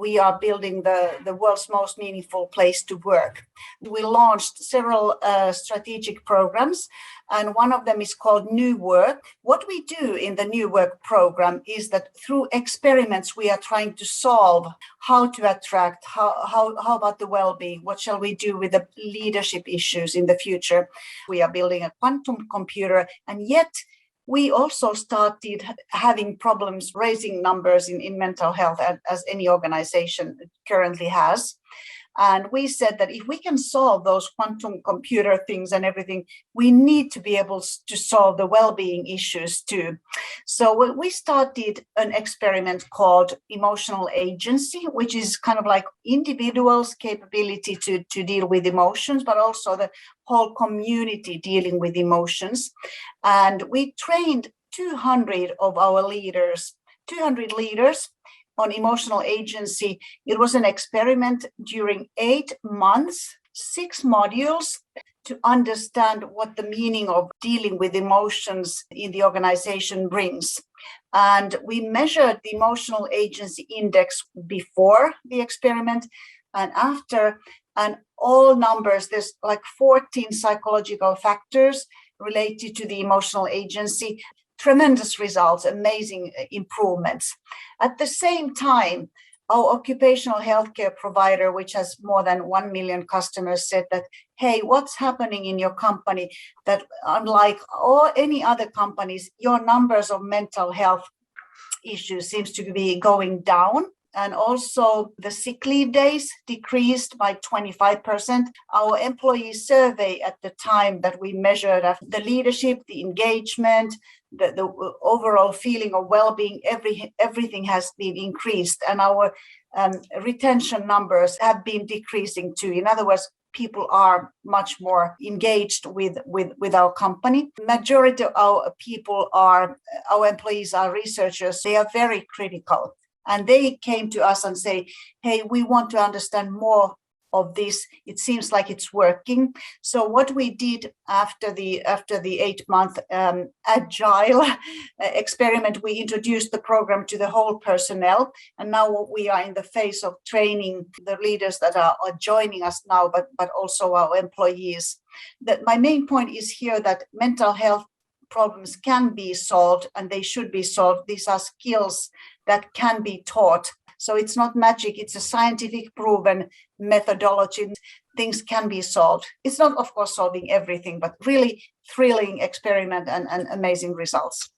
we are building the world's most meaningful place to work. We launched several strategic programs, and one of them is called New Work. What we do in the New Work program is that through experiments, we are trying to solve how to attract, how about the well-being, what shall we do with the leadership issues in the future. We are building a quantum computer, and yet we also started having problems raising numbers in mental health, as any organization currently has. And we said that if we can solve those quantum computer things and everything, we need to be able to solve the well-being issues too. So we started an experiment called emotional agency, which is kind of like individuals' capability to deal with emotions, but also the whole community dealing with emotions. And we trained 200 of our leaders, 200 leaders on emotional agency. It was an experiment during 8 months, 6 modules, to understand what the meaning of dealing with emotions in the organization brings. And we measured the emotional agency index before the experiment and after, and all numbers, there's like 14 psychological factors related to the emotional agency. Tremendous results, amazing improvements. At the same time, our occupational healthcare provider, which has more than 1 million customers, said that, hey, what's happening in your company that unlike all any other companies, your numbers of mental health issues seems to be going down. And also the sick leave days decreased by 25%. Our employee survey at the time that we measured the leadership, the engagement, the overall feeling of well-being, everything has been increased. And our retention numbers have been decreasing too. In other words, people are much more engaged with our company. Majority of our employees are researchers. They are very critical. And they came to us and say, hey, we want to understand more of this. It seems like it's working. So what we did after the 8-month agile experiment, we introduced the program to the whole personnel. And now we are in the phase of training the leaders that are joining us now, but also our employees. That my main point is here that mental health problems can be solved and they should be solved. These are skills that can be taught. So it's not magic, it's a scientific proven methodology. Things can be solved. It's not, of course, solving everything, but really thrilling experiment and amazing results.